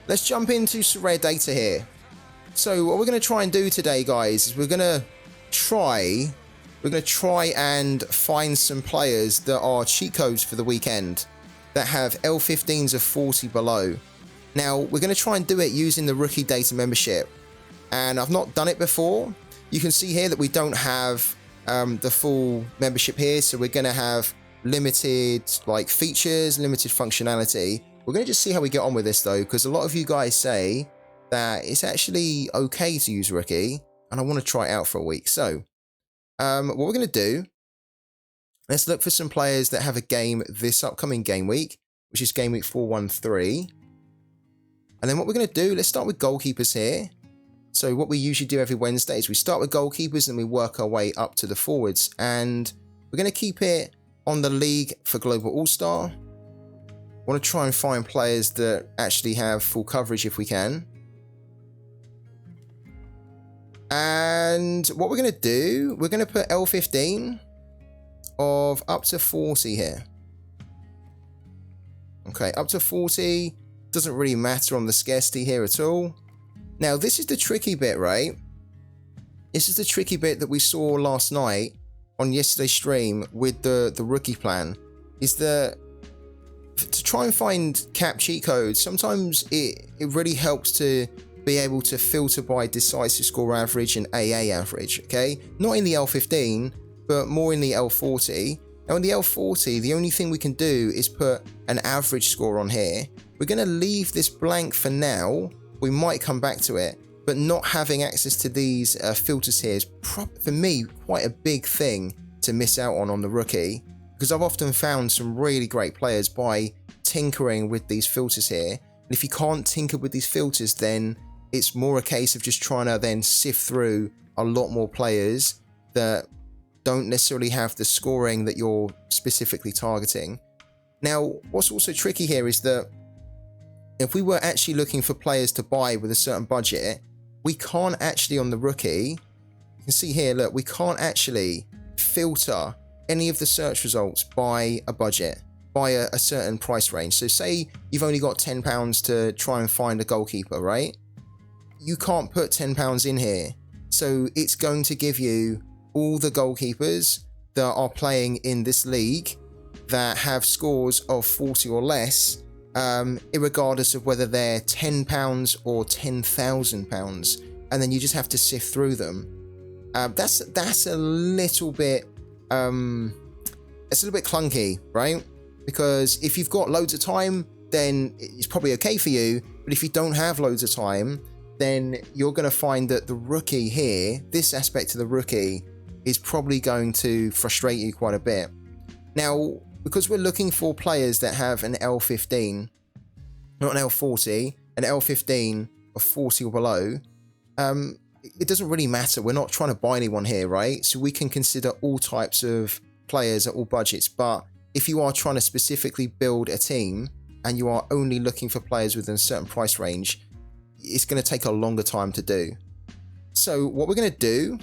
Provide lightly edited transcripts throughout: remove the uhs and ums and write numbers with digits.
let's jump into SORAREDATA here. So what we're going to try and do today, guys, is we're going to try and find some players that are cheat codes for the weekend that have L15s of 40 below. Now, we're going to try and do it using the rookie data membership. And I've not done it before. You can see here that we don't have the full membership here. So we're going to have limited features, limited functionality. We're going to just see how we get on with this though, because a lot of you guys say that it's actually okay to use rookie. And I want to try it out for a week. So what we're going to do, let's look for some players that have a game this upcoming game week, which is game week 413. And then what we're going to do, let's start with goalkeepers here. So what we usually do every Wednesday is we start with goalkeepers and we work our way up to the forwards. And we're going to keep it on the league for Global All-Star. Want to try and find players that actually have full coverage if we can. And what we're going to do, we're going to put L15 of up to 40 here. Okay, up to 40. Doesn't really matter on the scarcity here at all. Now, this is the tricky bit, right? This is the tricky bit that we saw last night on yesterday's stream with the rookie plan. Is that to try and find cap cheat codes, sometimes it really helps to be able to filter by decisive score average and AA average, okay? Not in the L15, but more in the L40. Now in the L40, the only thing we can do is put an average score on here. We're going to leave this blank for now. We might come back to it, but not having access to these filters here is, for me, quite a big thing to miss out on the rookie, because I've often found some really great players by tinkering with these filters here. And if you can't tinker with these filters, then it's more a case of just trying to then sift through a lot more players that don't necessarily have the scoring that you're specifically targeting. Now, what's also tricky here is that if we were actually looking for players to buy with a certain budget, we can't actually on the rookie, you can see here, look, we can't actually filter any of the search results by a budget, by a certain price range. So say you've only got £10 to try and find a goalkeeper, right? You can't put £10 in here. So it's going to give you all the goalkeepers that are playing in this league that have scores of 40 or less, irregardless of whether they're £10 or £10,000. And then you just have to sift through them. That's a little bit, it's a little bit clunky, right? Because if you've got loads of time, then it's probably okay for you. But if you don't have loads of time, then you're going to find that the rookie here, this aspect of the rookie, is probably going to frustrate you quite a bit. Now, because we're looking for players that have an L15, not an L40, an L15 of 40 or below, it doesn't really matter. We're not trying to buy anyone here, right? So we can consider all types of players at all budgets. But if you are trying to specifically build a team and you are only looking for players within a certain price range, it's going to take a longer time to do. So what we're going to do,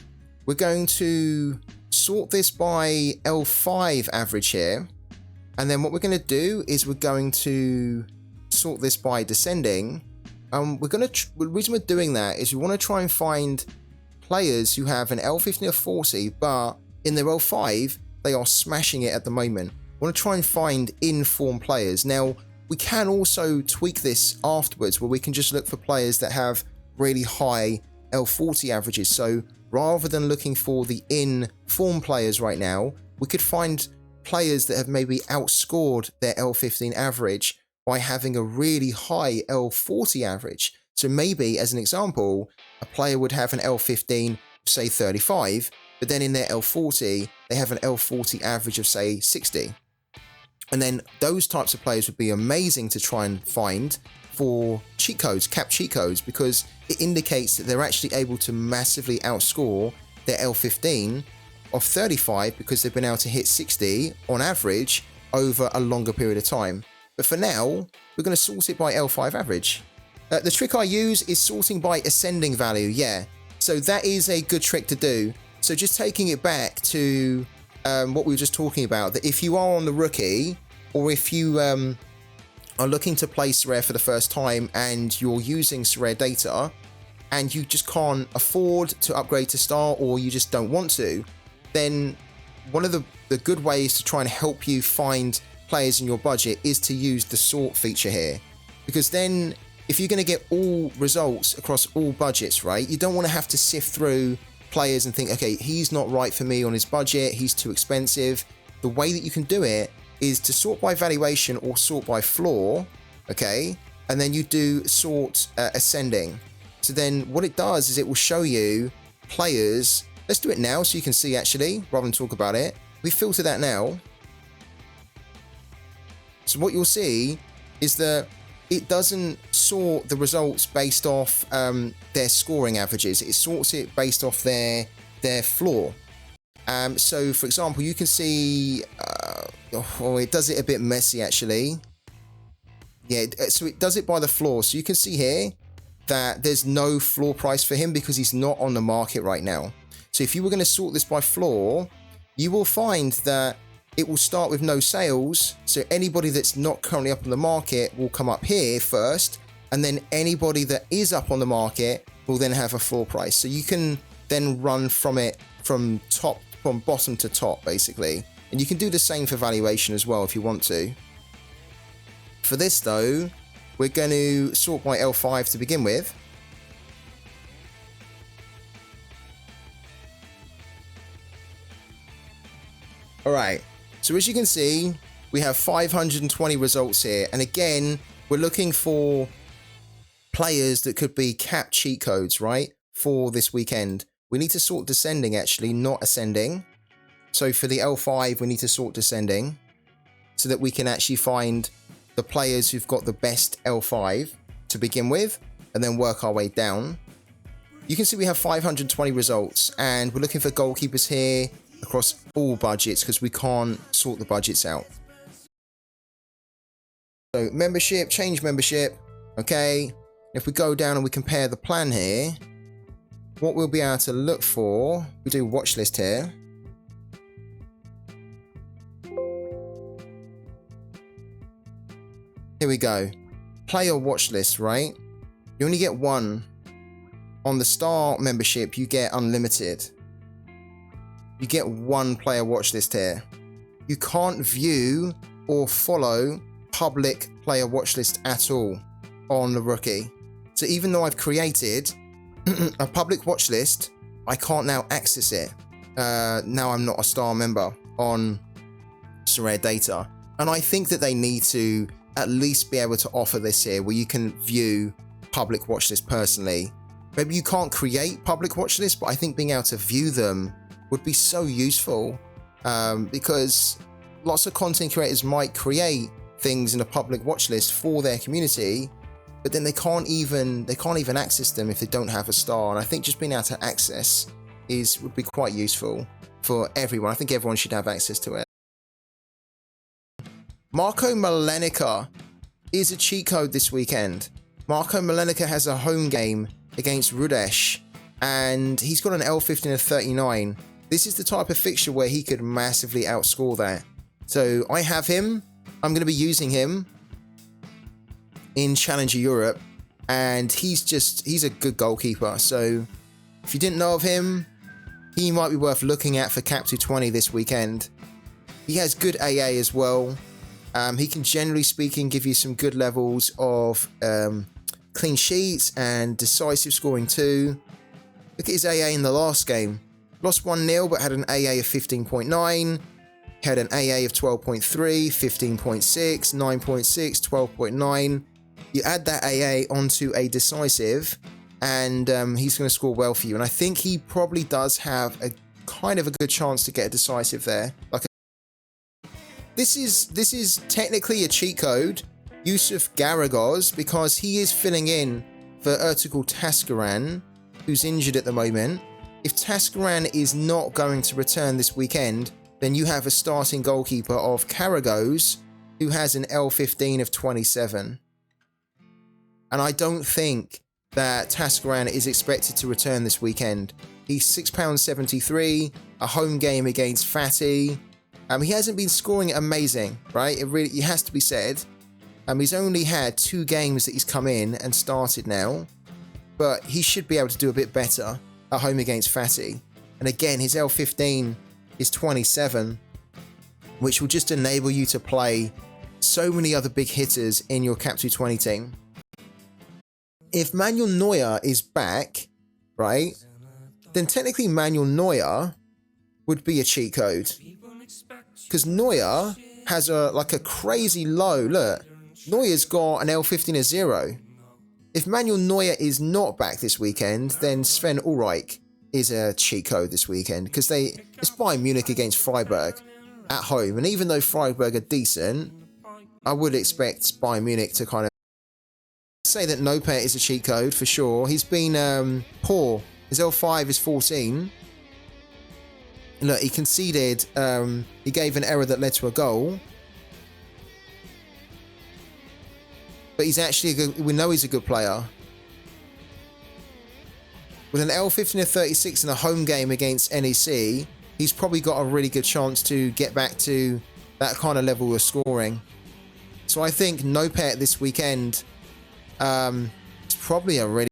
we're going to sort this by L5 average here. And then what we're going to do is we're going to sort this by descending. The reason we're doing that is we want to try and find players who have an L15 of 40, but in their L5, they are smashing it at the moment. We want to try and find in-form players. Now, we can also tweak this afterwards where we can just look for players that have really high L40 averages. So rather than looking for the in-form players right now, we could find players that have maybe outscored their L15 average by having a really high L40 average. So maybe, as an example, a player would have an L15, say 35, but then in their L40, they have an L40 average of, say, 60. And then those types of players would be amazing to try and find for cheat codes, cap cheat codes, because it indicates that they're actually able to massively outscore their L15 of 35 because they've been able to hit 60 on average over a longer period of time. But for now, we're going to sort it by L5 average. The trick I use is sorting by ascending value, yeah. So that is a good trick to do. So just taking it back to what we were just talking about, that if you are on the rookie, or if you are looking to play Sorare for the first time and you're using Sorare data and you just can't afford to upgrade to Star, or you just don't want to, then one of the good ways to try and help you find players in your budget is to use the sort feature here. Because then if you're going to get all results across all budgets, right, you don't want to have to sift through players and think, okay, he's not right for me on his budget, he's too expensive. The way that you can do it is to sort by valuation or sort by floor, okay, and then you do sort ascending. So then what it does is it will show you players. Let's do it now so you can see actually, rather than talk about it. We filter that now. So what you'll see is that it doesn't sort the results based off their scoring averages. It sorts it based off their floor. So for example, you can see, it does it a bit messy actually. Yeah, so it does it by the floor. So you can see here that there's no floor price for him because he's not on the market right now. So if you were going to sort this by floor, you will find that it will start with no sales. So anybody that's not currently up on the market will come up here first, and then anybody that is up on the market will then have a floor price. So you can then run from it from bottom to top basically. And you can do the same for valuation as well if you want to. For this though, we're going to sort by L5 to begin with. Alright, so as you can see, we have 520 results here. And again, we're looking for players that could be cap cheat codes, right, for this weekend. We need to sort descending actually, not ascending. So for the L5, we need to sort descending so that we can actually find the players who've got the best L5 to begin with and then work our way down. You can see we have 520 results and we're looking for goalkeepers here across all budgets because we can't sort the budgets out. So membership, change membership. Okay, if we go down and we compare the plan here, what we'll be able to look for, we do watch list here. Here we go. Player watch list, right? You only get one. On the Star membership, you get unlimited. You get one player watch list here. You can't view or follow public player watch list at all on the rookie. So even though I've created a public watch list, I can't now access it. Now I'm not a Star member on Sorare data. And I think that they need to at least be able to offer this here where you can view public watch list personally. Maybe you can't create public watch lists, but I think being able to view them would be so useful because lots of content creators might create things in a public watch list for their community, but then they can't even access them if they don't have a Star. And I think just being able to access would be quite useful for everyone. I think everyone should have access to it. Marco Malenica is a cheat code this weekend. Marco Malenica has a home game against Rudesh and he's got an L15 of 39. This is the type of fixture where he could massively outscore that. So I have him. I'm going to be using him in Challenger Europe and he's a good goalkeeper. So if you didn't know of him, he might be worth looking at for Cap 220 this weekend. He has good AA as well. He can, generally speaking, give you some good levels of clean sheets and decisive scoring too. Look at his AA in the last game. Lost 1-0 but had an AA of 15.9. Had an AA of 12.3, 15.6, 9.6, 12.9. You add that AA onto a decisive and he's going to score well for you. And I think he probably does have a kind of a good chance to get a decisive there. Like This is technically a cheat code, Yusuf Garagos, because he is filling in for Ertugrul Taskaran, who's injured at the moment. If Taskaran is not going to return this weekend, then you have a starting goalkeeper of Garagos, who has an L15 of 27. And I don't think that Taskaran is expected to return this weekend. He's £6.73, a home game against Fatty. He hasn't been scoring amazing, right? It has to be said. He's only had 2 games that he's come in and started now, but he should be able to do a bit better at home against Fatty. And again, his L15 is 27, which will just enable you to play so many other big hitters in your Cap 220 team. If Manuel Neuer is back, right, then technically Manuel Neuer would be a cheat code. Because Neuer has a crazy low. Look, Neuer's got an L15 of 0. If Manuel Neuer is not back this weekend, then Sven Ulreich is a cheat code this weekend, because it's Bayern Munich against Freiburg at home, and even though Freiburg are decent, I would expect Bayern Munich to kind of say that Nopet is a cheat code for sure. He's been poor. His L5 is 14. Look, he conceded, he gave an error that led to a goal. But he's actually we know he's a good player. With an L15 of 36 in a home game against NEC, he's probably got a really good chance to get back to that kind of level of scoring. So I think Nopet this weekend is probably a really...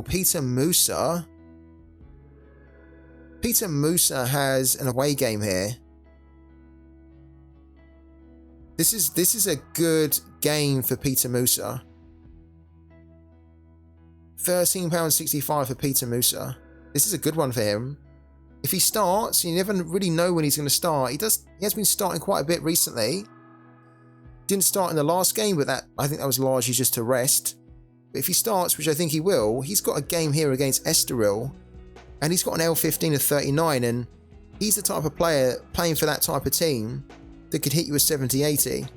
Peter Musa. Peter Musa has an away game here. This is a good game for Peter Musa. £13.65 for Peter Musa. This is a good one for him. If he starts, you never really know when he's going to start. He has been starting quite a bit recently. Didn't start in the last game, but I think that was largely just to rest. But if he starts, which I think he will, he's got a game here against Estoril, and he's got an L15 of 39, and he's the type of player playing for that type of team that could hit you a 70-80.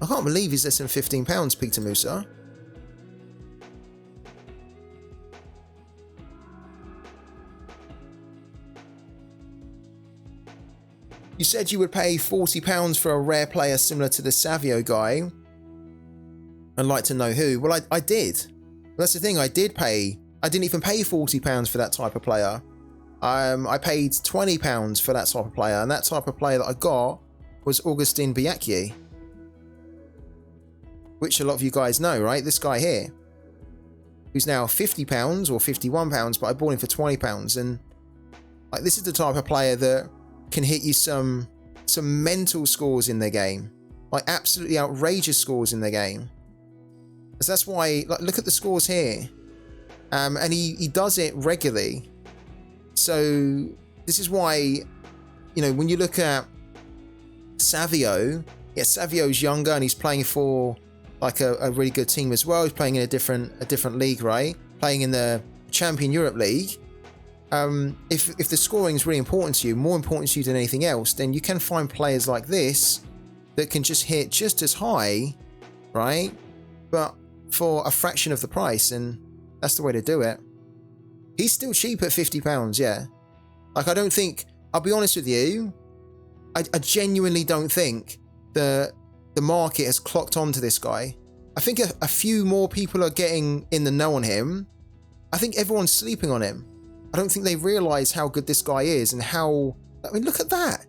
I can't believe he's less than £15, Peter Musa. You said you would pay £40 for a rare player similar to the Savio guy. I'd like to know who. Well, I did. That's the thing, I didn't even pay £40 for that type of player. I paid £20 for that type of player, and that type of player that I got was Augustin Biacchi. Which a lot of you guys know, right? This guy here, who's now £50 or £51, but I bought him for £20. And like, this is the type of player that can hit you some mental scores in their game, like absolutely outrageous scores in their game. So that's why, like, look at the scores here, and he does it regularly. So this is why, you know, when you look at Savio, yeah, Savio's younger and he's playing for like a really good team as well. He's playing in a different league, right? Playing in the Champion Europe League. If the scoring is really important to you, more important to you than anything else, then you can find players like this that can just hit just as high, right? But for a fraction of the price, and that's the way to do it. He's still cheap at £50, yeah. Like, I don't think, I'll be honest with you, I genuinely don't think that the market has clocked onto this guy. I think a few more people are getting in the know on him. I think everyone's sleeping on him. I don't think they realise how good this guy is, and how, I mean, look at that.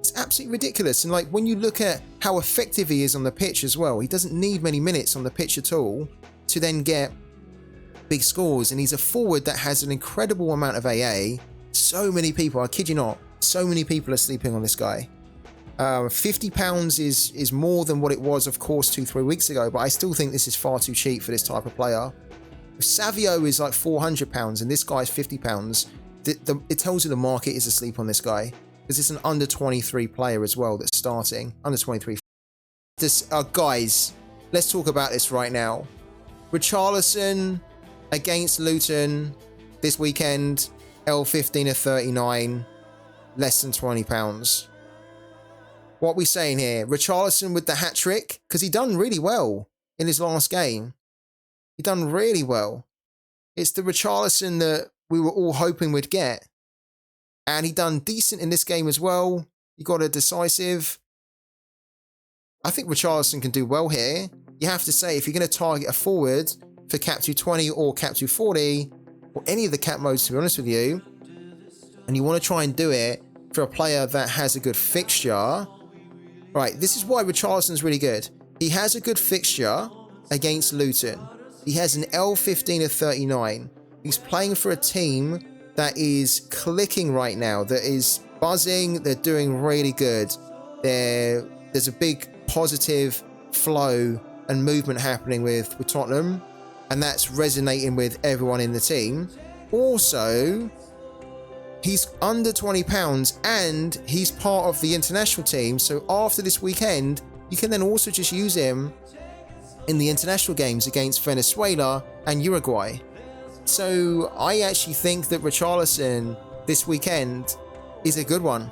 It's absolutely ridiculous. And like, when you look at how effective he is on the pitch as well, he doesn't need many minutes on the pitch at all to then get big scores. And he's a forward that has an incredible amount of AA. So many people, I kid you not, so many people are sleeping on this guy. £50 is more than what it was, of course, 2-3 weeks ago, but I still think this is far too cheap for this type of player. If Savio is like £400 and this guy's £50, it tells you the market is asleep on this guy, because it's an under 23 player as well that's starting. Under 23. Guys, let's talk about this right now. Richarlison against Luton this weekend, L15 of 39, less than £20. What are we saying here? Richarlison with the hat-trick? Because he done really well in his last game. He done really well. It's the Richarlison that we were all hoping we'd get. And he done decent in this game as well. He got a decisive. I think Richarlison can do well here. You have to say, if you're going to target a forward for Cap 220 or Cap 240, or any of the cap modes, to be honest with you, and you want to try and do it for a player that has a good fixture. Right, this is why Richarlison's really good. He has a good fixture against Luton. He has an L15 of 39. He's playing for a team that is clicking right now, that is buzzing. They're doing really good. There's a big positive flow and movement happening with Tottenham, and that's resonating with everyone in the team. Also, he's under £20 and he's part of the international team. So after this weekend, you can then also just use him in the international games against Venezuela and Uruguay. So I actually think that Richarlison this weekend is a good one.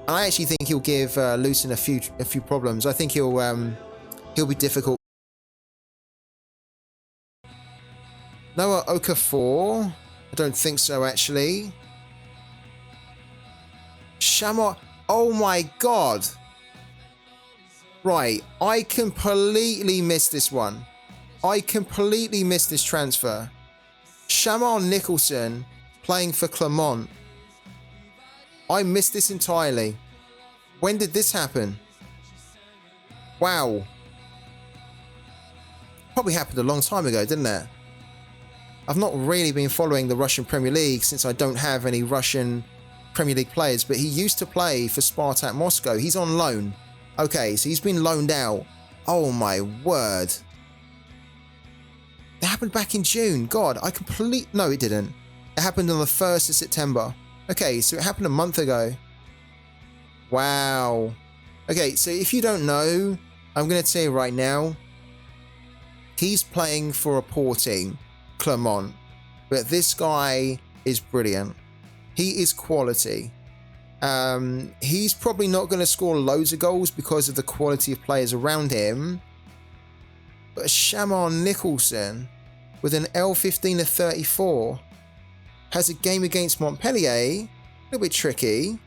I actually think he'll give Luton a few problems. I think he'll be difficult. Noah Okafor? I don't think so, actually. Shamar. Oh my god. Right, I completely missed this one. I completely missed this transfer. Shamar Nicholson playing for Clermont. I missed this entirely. When did this happen? Wow. Probably happened a long time ago, didn't it? I've not really been following the Russian Premier League since I don't have any Russian Premier League players, but he used to play for Spartak Moscow. He's on loan. Okay, so he's been loaned out. Oh my word. That happened back in June. God, No, it didn't. It happened on the 1st of September. Okay, so it happened a month ago. Wow. Okay, so if you don't know, I'm going to tell you right now, he's playing for a poor team, Clermont. But this guy is brilliant. He is quality. He's probably not going to score loads of goals because of the quality of players around him. But Shamar Nicholson, with an L15 of 34, has a game against Montpellier. A little bit tricky.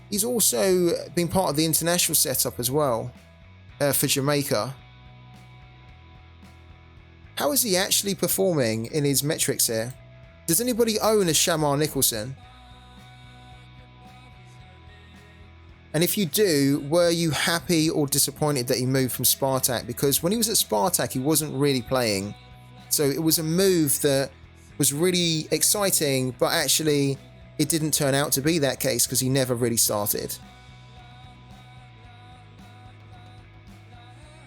He's also been part of the international setup as well for Jamaica. How is he actually performing in his metrics here? Does anybody own a Shamar Nicholson? And if you do, were you happy or disappointed that he moved from Spartak? Because when he was at Spartak, he wasn't really playing. So it was a move that was really exciting, but actually it didn't turn out to be that case because he never really started.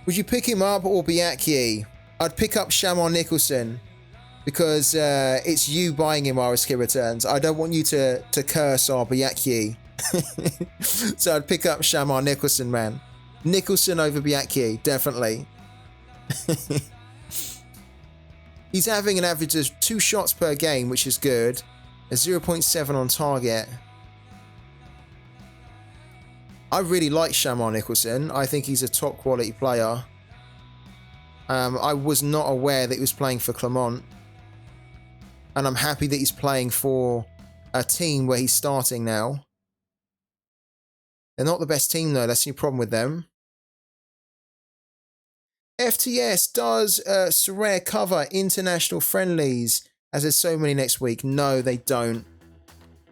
Would you pick him up or Biaki? I'd pick up Shamar Nicholson because it's you buying him RSK returns. I don't want you to curse our Biaki. So I'd pick up Shamar Nicholson, man. Nicholson over Biaki, definitely. He's having an average of 2 shots per game, which is good. A 0.7 on target. I really like Shamar Nicholson. I think he's a top quality player. I was not aware that he was playing for Clermont. And I'm happy that he's playing for a team where he's starting now. They're not the best team though, that's the problem with them. FTS, does Sorare cover international friendlies as there's so many next week? No, they don't.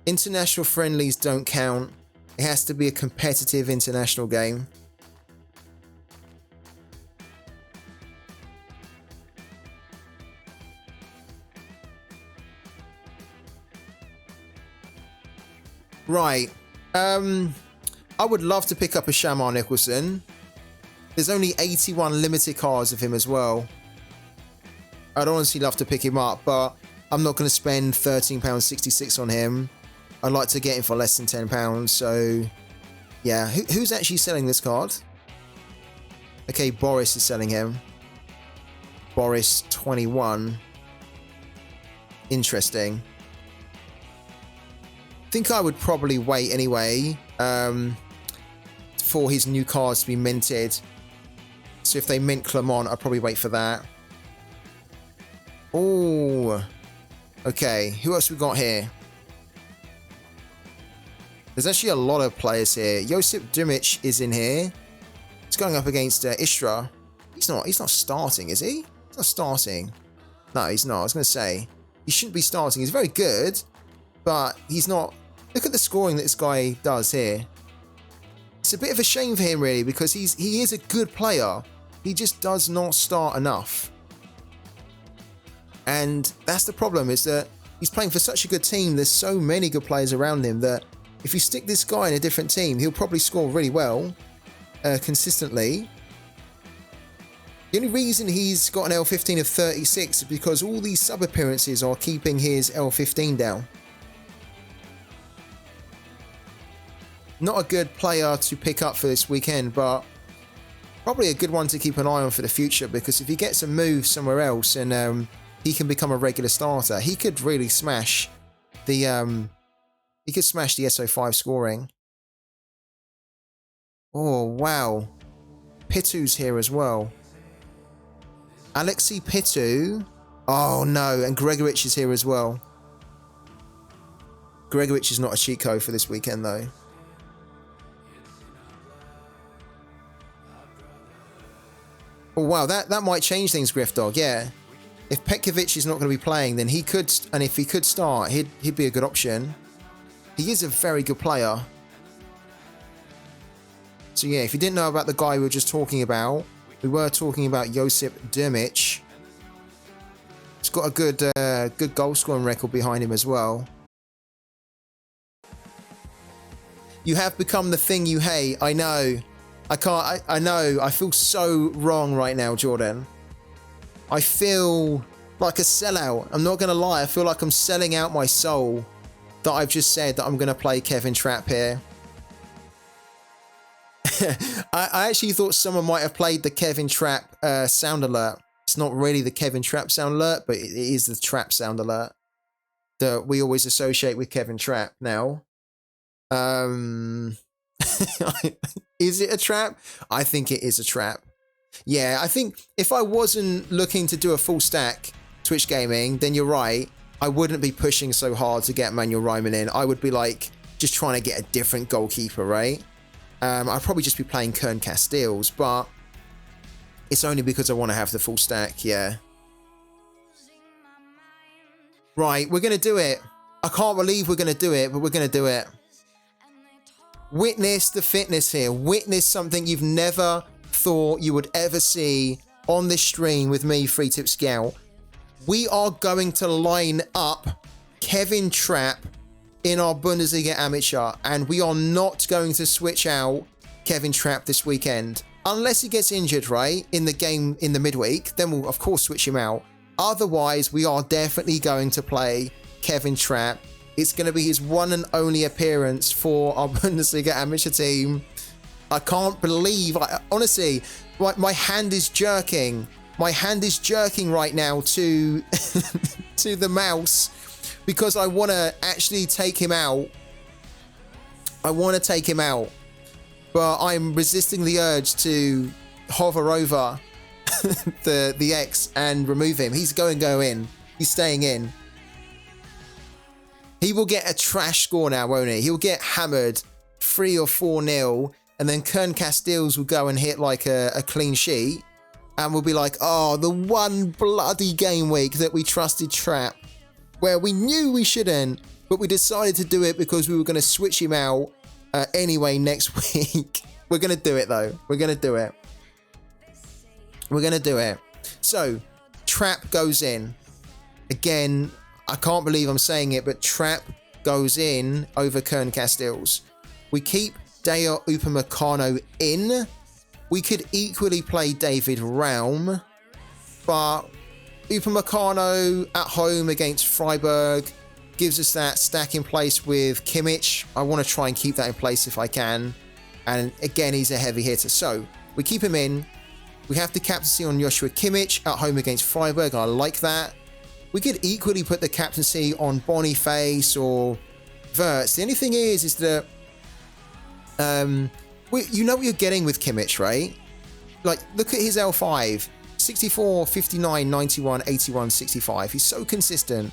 International friendlies don't count. It has to be a competitive international game. Right. I would love to pick up a Shamar Nicholson. There's only 81 limited cards of him as well. I'd honestly love to pick him up, but I'm not going to spend £13.66 on him. I'd like to get him for less than £10, so yeah. Who's actually selling this card? Okay, Boris is selling him. Boris 21. Interesting. I think I would probably wait anyway for his new cards to be minted. So if they mint Clermont, I'd probably wait for that. Oh, okay. Who else we got here? There's actually a lot of players here. Josip Dumic is in here. He's going up against Istra. He's not starting, is he? He's not starting. No, he's not. I was going to say he shouldn't be starting. He's very good, but he's not Look at the scoring that this guy does here. It's a bit of a shame for him, really, because he is a good player. He just does not start enough. And that's the problem, is that he's playing for such a good team. There's so many good players around him that if you stick this guy in a different team, he'll probably score really well, consistently. The only reason he's got an L15 of 36 is because all these sub appearances are keeping his L15 down. Not a good player to pick up for this weekend, but probably a good one to keep an eye on for the future, because if he gets a move somewhere else and he can become a regular starter, he could really smash the SO5 scoring. Oh wow, Pitu's here as well. Alexei Pitu. Oh no, and Gregorich is here as well. Gregorich is not a cheat code for this weekend though. Oh wow, that might change things, Griffdog, yeah. If Petkovic is not going to be playing, then he could, and if he could start, he'd be a good option. He is a very good player. So yeah, if you didn't know about the guy we were just talking about, we were talking about Josip Drmic. He's got a good goal scoring record behind him as well. You have become the thing you hate. I know. I know. I feel so wrong right now, Jordan. I feel like a sellout. I'm not going to lie. I feel like I'm selling out my soul that I've just said that I'm going to play Kevin Trapp here. I actually thought someone might have played the Kevin Trapp sound alert. It's not really the Kevin Trapp sound alert, but it is the Trapp sound alert that we always associate with Kevin Trapp now. Is it a trap? I think it is a trap. Yeah, I think if I wasn't looking to do a full stack Twitch gaming, then you're right. I wouldn't be pushing so hard to get Manuel Reimann in. I would be like just trying to get a different goalkeeper, right? I'd probably just be playing Kern Casteels, but it's only because I want to have the full stack, yeah. Right, we're going to do it. I can't believe we're going to do it, but we're going to do it. Witness the fitness here. Witness something you've never thought you would ever see on this stream with me, Free Tip Scout. We are going to line up Kevin Trapp in our Bundesliga Amateur, and we are not going to switch out Kevin Trapp this weekend. Unless he gets injured, right, in the game in the midweek, then we'll of course switch him out. Otherwise, we are definitely going to play Kevin Trapp. It's going to be his one and only appearance for our Bundesliga Amateur team. I can't believe, honestly, my hand is jerking. My hand is jerking right now to, to the mouse because I want to actually take him out. I want to take him out, but I'm resisting the urge to hover over the X and remove him. He's go in. He's staying in. He will get a trash score now, won't he? He'll get hammered 3 or 4-0, and then Kern Casteels will go and hit like a clean sheet, and we'll be like, oh, the one bloody game week that we trusted Trapp, where we knew we shouldn't, but we decided to do it because we were going to switch him out anyway next week. We're going to do it, though. We're going to do it. We're going to do it. So, Trapp goes in. Again, I can't believe I'm saying it, but Trapp goes in over Kern Casteels. We keep Deo Upamecano in. We could equally play David Raum, but Upamecano at home against Freiburg gives us that stack in place with Kimmich. I want to try and keep that in place if I can. And again, he's a heavy hitter. So we keep him in. We have the captaincy on Joshua Kimmich at home against Freiburg. I like that. We could equally put the captaincy on Boniface or Wirtz. The only thing is that you know what you're getting with Kimmich, right? Like, look at his L5. 64, 59, 91, 81, 65. He's so consistent.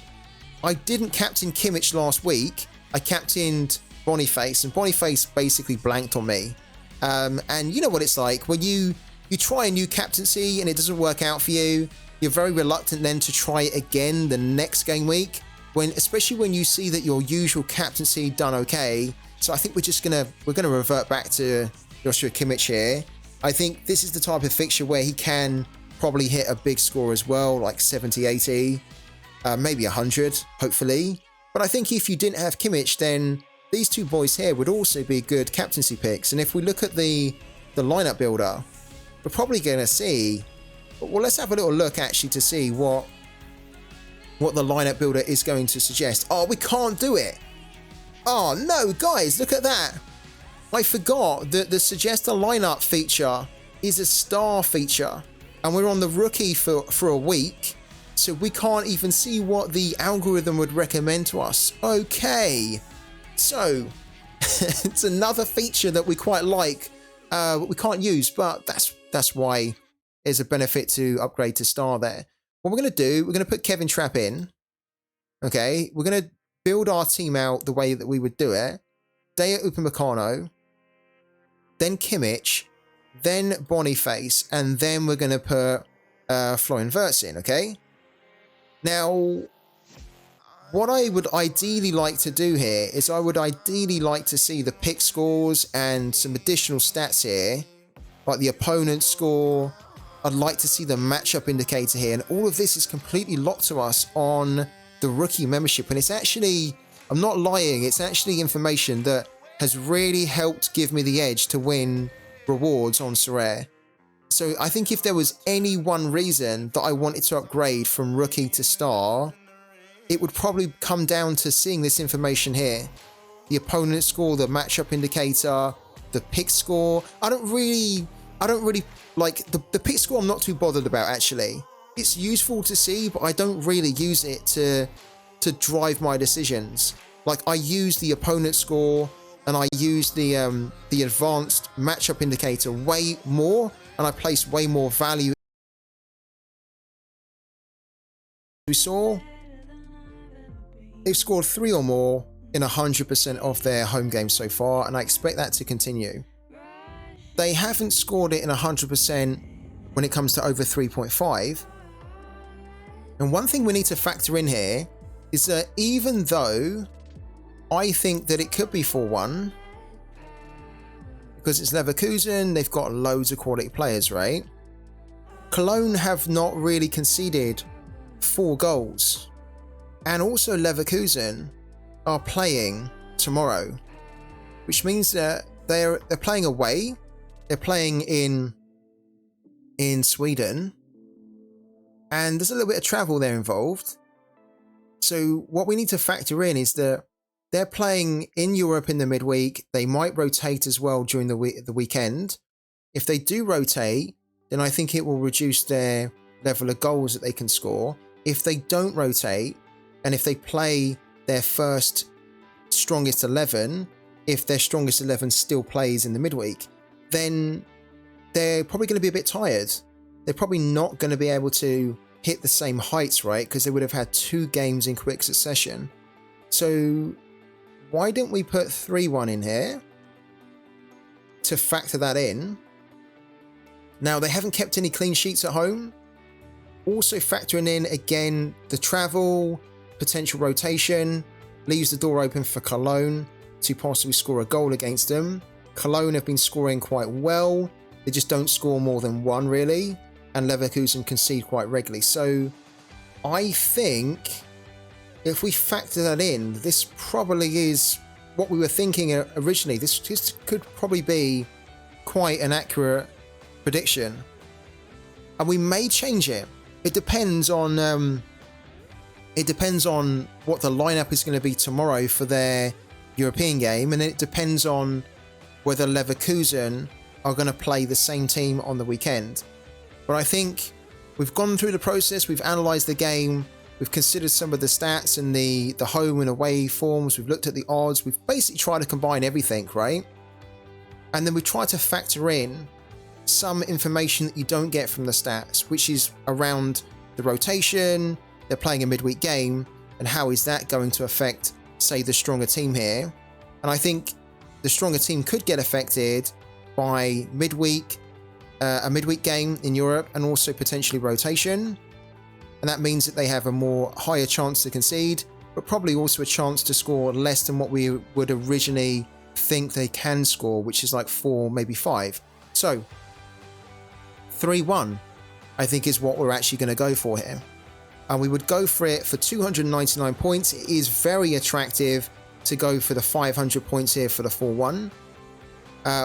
I didn't captain Kimmich last week. I captained Boniface, and Boniface basically blanked on me. And you know what it's like when you try a new captaincy and it doesn't work out for you. You're very reluctant then to try it again the next game week. especially when you see that your usual captaincy done okay. So I think we're gonna revert back to Joshua Kimmich here. I think this is the type of fixture where he can probably hit a big score as well, like 70, 80, maybe 100, hopefully. But I think if you didn't have Kimmich, then these two boys here would also be good captaincy picks. And if we look at the lineup builder, we're probably going to see, well, let's have a little look actually to see what the lineup builder is going to suggest. Oh, we can't do it. Oh no, guys, look at that. I forgot that the suggest a lineup feature is a star feature, and we're on the rookie for a week, so we can't even see what the algorithm would recommend to us. Okay, so it's another feature that we quite like, but we can't use, but that's why there's a benefit to upgrade to star there. What we're going to do, we're going to put Kevin Trapp in. Okay, we're going to build our team out the way that we would do it. Daya Upamecano, then Kimmich, then Boniface, and then we're going to put Florian Wirtz in, okay? Now, what I would ideally like to do here is I would ideally like to see the pick scores and some additional stats here, like the opponent score. I'd like to see the matchup indicator here, and all of this is completely locked to us on the rookie membership. And it's actually, I'm not lying, it's actually information that has really helped give me the edge to win rewards on Sorare. So I think if there was any one reason that I wanted to upgrade from rookie to star, it would probably come down to seeing this information here. The opponent score, the matchup indicator, the pick score. I don't really like the pick score. I'm not too bothered about, actually. It's useful to see, but I don't really use it to drive my decisions. Like, I use the opponent score and I use the advanced matchup indicator way more, and I place way more value. We saw they've scored 3 or more in 100% of their home games so far, and I expect that to continue. They haven't scored it in 100% when it comes to over 3.5. And one thing we need to factor in here is that even though I think that it could be 4-1, because it's Leverkusen, they've got loads of quality players, right? Cologne have not really conceded 4 goals. And also Leverkusen are playing tomorrow, which means that they're playing away. They're playing in Sweden, and there's a little bit of travel there involved. So what we need to factor in is that they're playing in Europe in the midweek. They might rotate as well during the weekend. If they do rotate, then I think it will reduce their level of goals that they can score. If they don't rotate, and if they play their first strongest 11, if their strongest 11 still plays in the midweek, then they're probably going to be a bit tired. They're probably not going to be able to hit the same heights, right? Because they would have had 2 games in quick succession. So why don't we put 3-1 in here to factor that in? Now, they haven't kept any clean sheets at home. Also factoring in, again, the travel, potential rotation, leaves the door open for Cologne to possibly score a goal against them. Cologne have been scoring quite well. They just don't score more than 1, really. And Leverkusen concede quite regularly. So I think if we factor that in, this probably is what we were thinking originally. This could probably be quite an accurate prediction. And we may change it. It depends on what the lineup is going to be tomorrow for their European game, and it depends on whether Leverkusen are going to play the same team on the weekend. But I think we've gone through the process, we've analysed the game, we've considered some of the stats and the home and away forms, we've looked at the odds, we've basically tried to combine everything, right? And then we tried to factor in some information that you don't get from the stats, which is around the rotation, they're playing a midweek game, and how is that going to affect, say, the stronger team here. And I think the stronger team could get affected by midweek, a midweek game in Europe, and also potentially rotation. And that means that they have a higher chance to concede. but probably also a chance to score less than what we would originally think they can score, which is like 4, maybe 5. So 3-1, I think, is what we're actually going to go for here. And we would go for it for 299 points. It is very attractive to go for the 500 points here for the 4-1.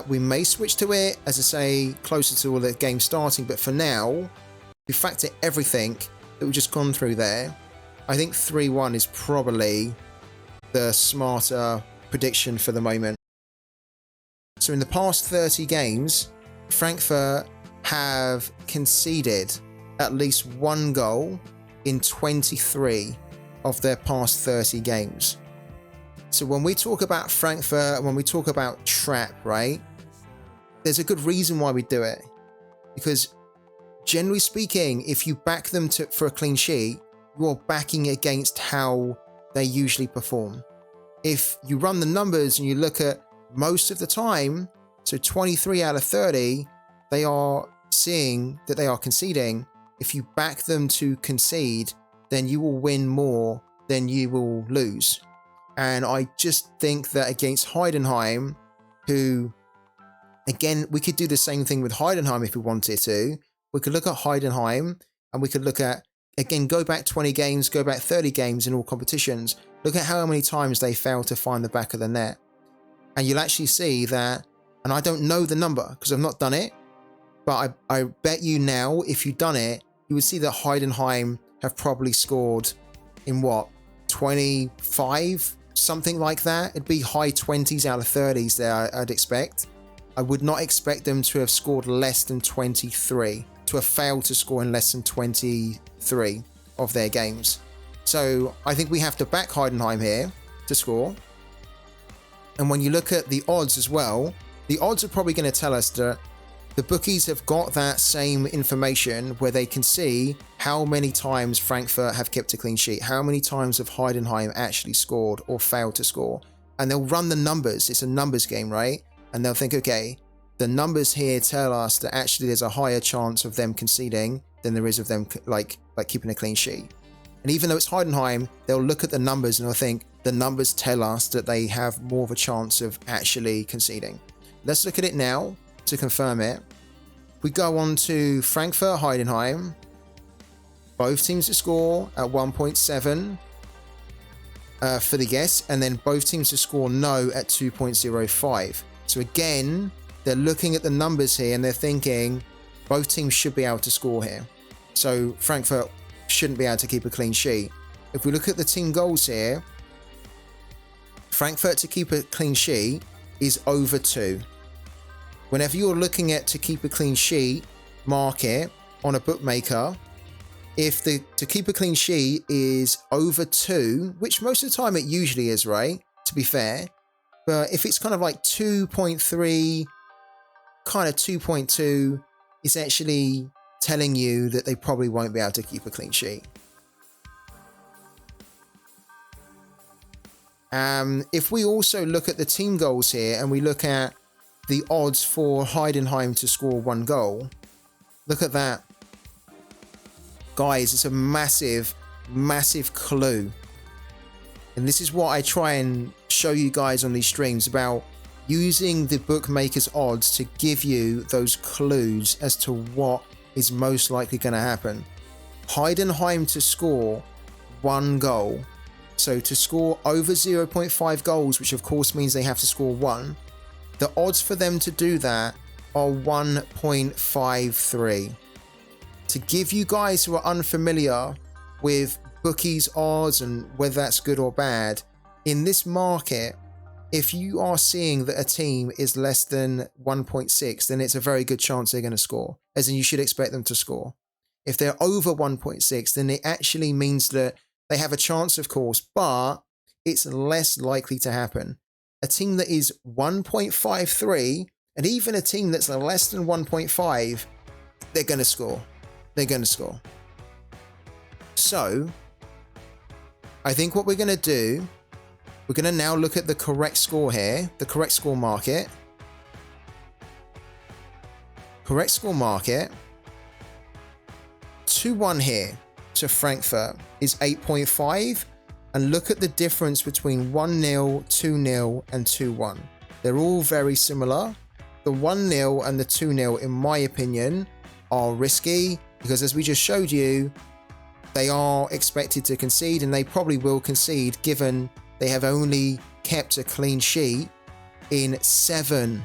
We may switch to it, as I say, closer to all the game starting, but for now, we factor everything that we've just gone through there. I think 3-1 is probably the smarter prediction for the moment. So in the past 30 games, Frankfurt have conceded at least 1 goal in 23 of their past 30 games. So when we talk about Frankfurt, when we talk about trap, right, there's a good reason why we do it. Because generally speaking, if you back them for a clean sheet, you're backing against how they usually perform. If you run the numbers and you look at most of the time, so 23 out of 30, they are seeing that they are conceding. If you back them to concede, then you will win more than you will lose. And I just think that against Heidenheim, who, again, we could do the same thing with Heidenheim if we wanted to. We could look at Heidenheim and we could look at, again, go back 20 games, go back 30 games in all competitions. Look at how many times they failed to find the back of the net. And you'll actually see that, and I don't know the number because I've not done it, but I bet you now, if you've done it, you would see that Heidenheim have probably scored in what, 25, something like that. It'd be high 20s out of 30s there, I'd expect. I would not expect them to have scored less than 23, to have failed to score in less than 23 of their games. So I think we have to back Heidenheim here to score. And when you look at the odds as well, the odds are probably going to tell us that the bookies have got that same information where they can see how many times Frankfurt have kept a clean sheet, how many times have Heidenheim actually scored or failed to score. And they'll run the numbers. It's a numbers game, right? And they'll think, okay, the numbers here tell us that actually there's a higher chance of them conceding than there is of them like keeping a clean sheet. And even though it's Heidenheim, they'll look at the numbers and they'll think the numbers tell us that they have more of a chance of actually conceding. Let's look at it now to confirm it. We go on to Frankfurt, Heidenheim. Both teams to score at 1.7 for the yes, and then both teams to score no at 2.05. So again, they're looking at the numbers here and they're thinking both teams should be able to score here. So Frankfurt shouldn't be able to keep a clean sheet. If we look at the team goals here, Frankfurt to keep a clean sheet is over 2. Whenever you're looking at to keep a clean sheet market on a bookmaker, if the to keep a clean sheet is over 2, which most of the time it usually is, right? To be fair. But if it's kind of like 2.3, kind of 2.2, it's actually telling you that they probably won't be able to keep a clean sheet. If we also look at the team goals here and we look at the odds for Heidenheim to score 1 goal, look at that. Guys, it's a massive, massive clue. And this is what I try and show you guys on these streams about using the bookmakers' odds to give you those clues as to what is most likely going to happen. Heidenheim to score 1 goal. So to score over 0.5 goals, which of course means they have to score 1, the odds for them to do that are 1.53. To give you guys who are unfamiliar with bookies' odds and whether that's good or bad, in this market, if you are seeing that a team is less than 1.6, then it's a very good chance they're going to score, as in you should expect them to score. If they're over 1.6, then it actually means that they have a chance, of course, but it's less likely to happen. A team that is 1.53, and even a team that's less than 1.5, they're going to score. They're going to score. So, I think what we're going to do, we're going to now look at the correct score here, the correct score market. Correct score market. 2-1 here to Frankfurt is 8.5, and look at the difference between 1-0, 2-0 and 2-1. They're all very similar. The 1-0 and the 2-0, in my opinion, are risky because, as we just showed you, they are expected to concede, and they probably will concede given they have only kept a clean sheet in 7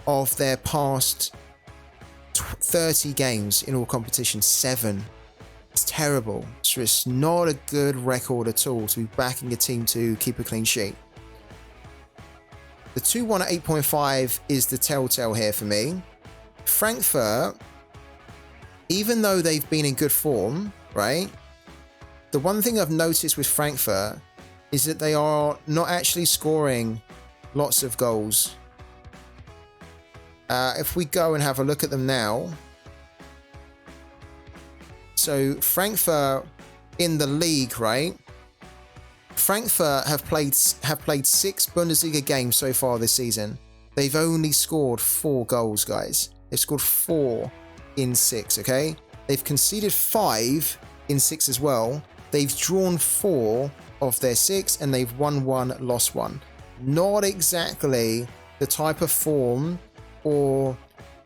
of their past 30 games in all competitions. 7. It's terrible. It's just not a good record at all to be backing a team to keep a clean sheet. The 2-1 at 8.5 is the telltale here for me. Frankfurt, even though they've been in good form, right? The one thing I've noticed with Frankfurt is that they are not actually scoring lots of goals. If we go and have a look at them now. So Frankfurt in the league, right? Frankfurt have played 6 Bundesliga games so far this season. They've only scored 4 goals, guys. They've scored 4 in 6, okay? They've conceded 5 in 6 as well. They've drawn 4 of their 6, and they've won 1, lost 1. Not exactly the type of form or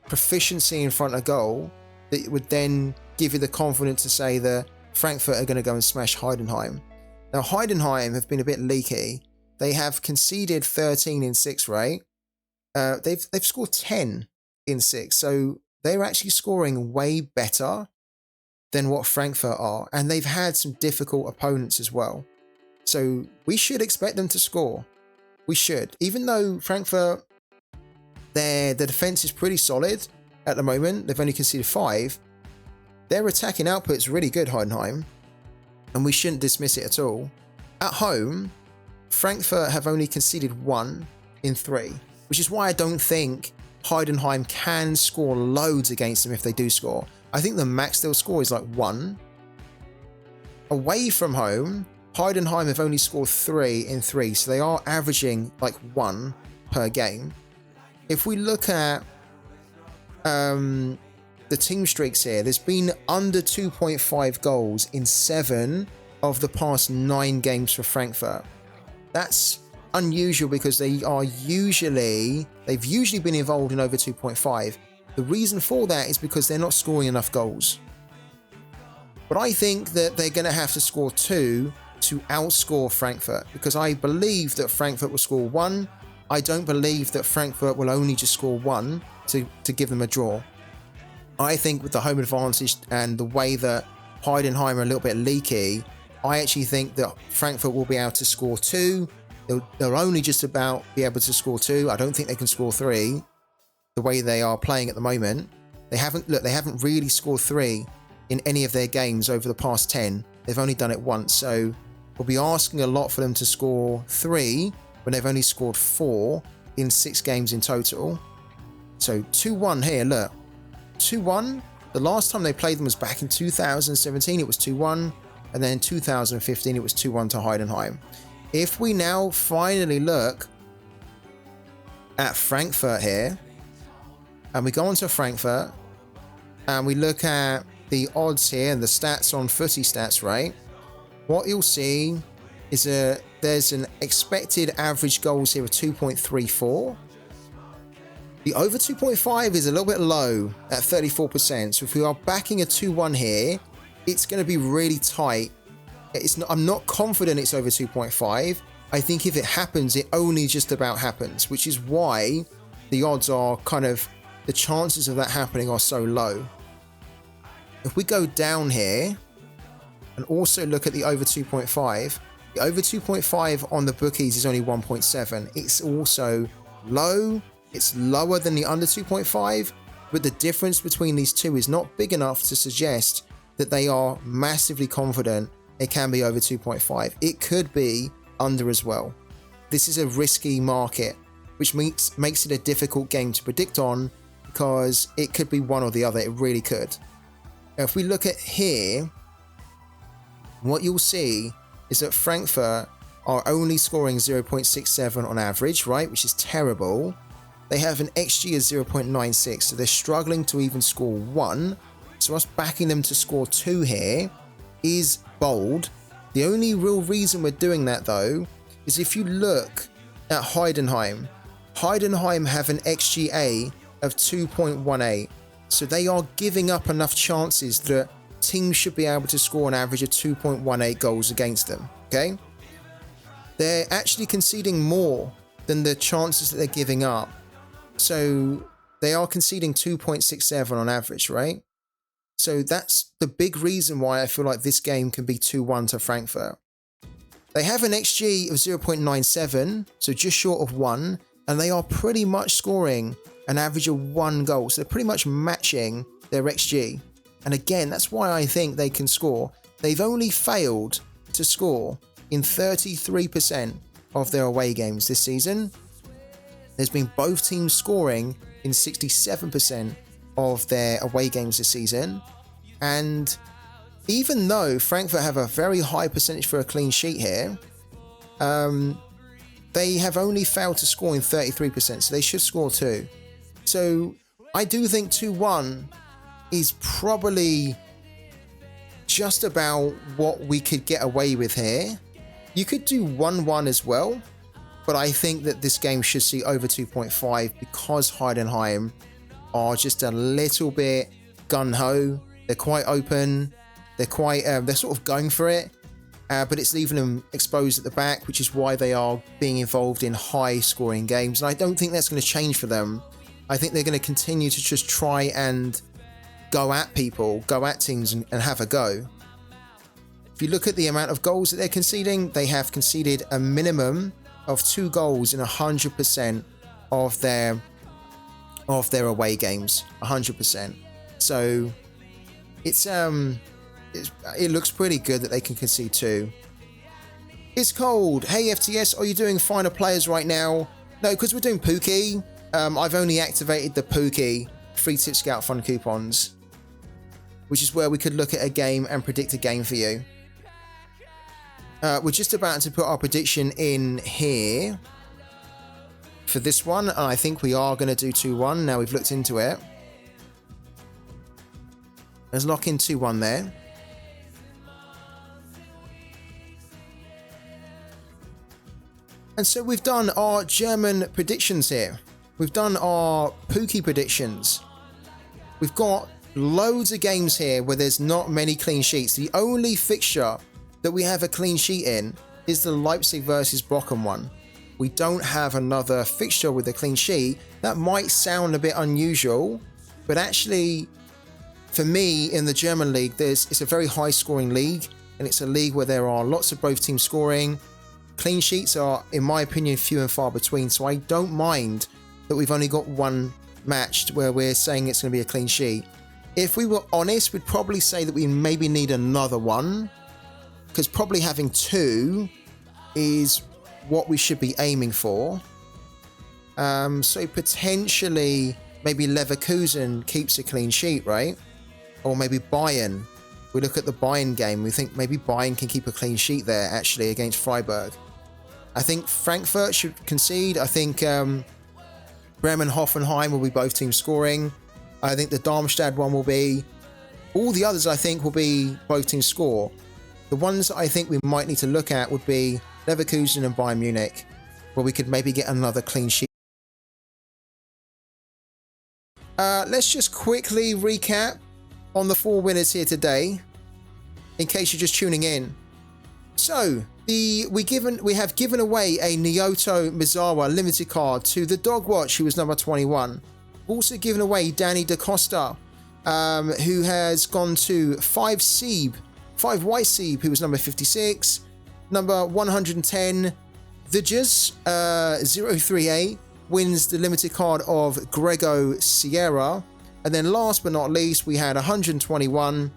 proficiency in front of goal that would then give you the confidence to say that Frankfurt are going to go and smash Heidenheim. Now, Heidenheim have been a bit leaky. They have conceded 13 in 6, right? They've scored 10 in 6, so they're actually scoring way better than what Frankfurt are, and they've had some difficult opponents as well. So we should expect them to score. We should, even though Frankfurt, their defense is pretty solid at the moment. They've only conceded 5. Their attacking output's really good, Heidenheim, and we shouldn't dismiss it at all. At home, Frankfurt have only conceded 1 in 3, which is why I don't think Heidenheim can score loads against them if they do score. I think the max they'll score is like 1. Away from home, Heidenheim have only scored 3 in 3, so they are averaging like 1 per game. If we look at the team streaks here, there's been under 2.5 goals in 7 of the past 9 games for Frankfurt. That's unusual because they've usually been involved in over 2.5. The reason for that is because they're not scoring enough goals. But I think that they're going to have to score 2 to outscore Frankfurt, because I believe that Frankfurt will score 1. I don't believe that Frankfurt will only just score 1 to give them a draw. I think with the home advantage and the way that Heidenheim are a little bit leaky, I actually think that Frankfurt will be able to score 2. They'll only just about be able to score 2. I don't think they can score 3 the way they are playing at the moment. They haven't really scored 3 in any of their games over the past 10. They've only done it once, so we'll be asking a lot for them to score 3 when they've only scored 4 in 6 games in total. So 2-1 here, look. 2-1. The last time they played them was back in 2017. It was 2-1. And then in 2015, it was 2-1 to Heidenheim. If we now finally look at Frankfurt here, and we go on to Frankfurt, and we look at the odds here and the stats on Footy Stats, right? What you'll see is there's an expected average goals here of 2.34. The over 2.5 is a little bit low at 34%. So if we are backing a 2-1 here, it's going to be really tight. I'm not confident it's over 2.5. I think if it happens, it only just about happens, which is why the odds are the chances of that happening are so low. If we go down here and also look at the over 2.5, the over 2.5 on the bookies is only 1.7. It's also low. It's lower than the under 2.5, but the difference between these two is not big enough to suggest that they are massively confident it can be over 2.5. It could be under as well. This is a risky market, which makes it a difficult game to predict on, because it could be one or the other. It really could. Now, if we look at here, what you'll see is that Frankfurt are only scoring 0.67 on average, right? Which is terrible. They have an XG of 0.96, so they're struggling to even score 1. So us backing them to score 2 here is bold, The only real reason we're doing that though is if you look at Heidenheim. Heidenheim have an XGA of 2.18, so they are giving up enough chances that teams should be able to score an average of 2.18 goals against them, okay? They're actually conceding more than the chances that they're giving up. So they are conceding 2.67 on average, right? So that's the big reason why I feel like this game can be 2-1 to Frankfurt. They have an XG of 0.97, so just short of 1, and they are pretty much scoring an average of 1 goal. So they're pretty much matching their XG. And again, that's why I think they can score. They've only failed to score in 33% of their away games this season. There's been both teams scoring in 67% of their away games this season. And even though Frankfurt have a very high percentage for a clean sheet here, they have only failed to score in 33%, so they should score 2. So I do think 2-1 is probably just about what we could get away with here. You could do 1-1 as well, but I think that this game should see over 2.5 because Heidenheim are just a little bit gung-ho. They're quite open. They're sort of going for it, but it's leaving them exposed at the back, which is why they are being involved in high-scoring games. And I don't think that's going to change for them. I think they're going to continue to just try and go at people, go at teams and have a go. If you look at the amount of goals that they're conceding, they have conceded a minimum of 2 goals in 100% of their away games, 100%. So it looks pretty good that they can concede 2. It's cold. Hey FTS, are you doing finer players right now? No, because we're doing pooky. I've only activated the pooky free tip scout fund coupons, which is where we could look at a game and predict a game for you. We're just about to put our prediction in here for this one, and I think we are going to do 2-1 now we've looked into it. Let's lock in 2-1 there. And so we've done our German predictions here. We've done our pooky predictions. We've got loads of games here where there's not many clean sheets. The only fixture that we have a clean sheet in is the Leipzig versus Bochum one. We don't have another fixture with a clean sheet. That might sound a bit unusual, but actually, for me, in the German league, it's a very high-scoring league, and it's a league where there are lots of both teams scoring. Clean sheets are, in my opinion, few and far between, so I don't mind that we've only got one matched where we're saying it's going to be a clean sheet. If we were honest, we'd probably say that we maybe need another one, because probably having 2 is what we should be aiming for. So potentially, maybe Leverkusen keeps a clean sheet, right? Or maybe Bayern. We look at the Bayern game, we think maybe Bayern can keep a clean sheet there, actually, against Freiburg. I think Frankfurt should concede. I think Bremen, Hoffenheim will be both teams scoring. I think the Darmstadt one will be. All the others, I think, will be both teams score. The ones that I think we might need to look at would be Leverkusen and Bayern Munich, where we could maybe get another clean sheet. Let's just quickly recap on the 4 winners here today, in case you're just tuning in. So, we have given away a Nyoto Mizawa limited card to the Dogwatch, who was number 21. Also given away Danny DaCosta, who has gone to 5 White Sieb, who was number 56. Number 110, Vidges 038, wins the limited card of Grego Sierra. And then last but not least, we had 121,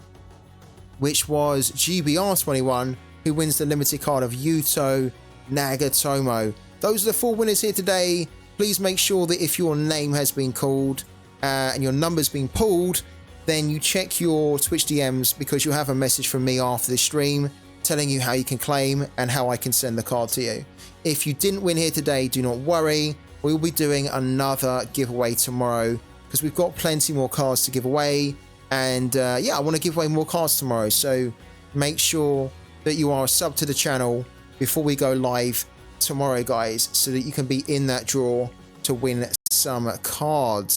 which was GBR21, who wins the limited card of Yuto Nagatomo. Those are the 4 winners here today. Please make sure that if your name has been called and your number's been pulled, then you check your Twitch DMs, because you'll have a message from me after the stream telling you how you can claim and how I can send the card to you. If you didn't win here today, do not worry. We'll be doing another giveaway tomorrow, because we've got plenty more cards to give away. And yeah, I want to give away more cards tomorrow. So make sure that you are a sub to the channel before we go live tomorrow, guys, so that you can be in that draw to win some cards.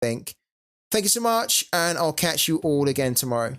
Thank you so much, and I'll catch you all again tomorrow.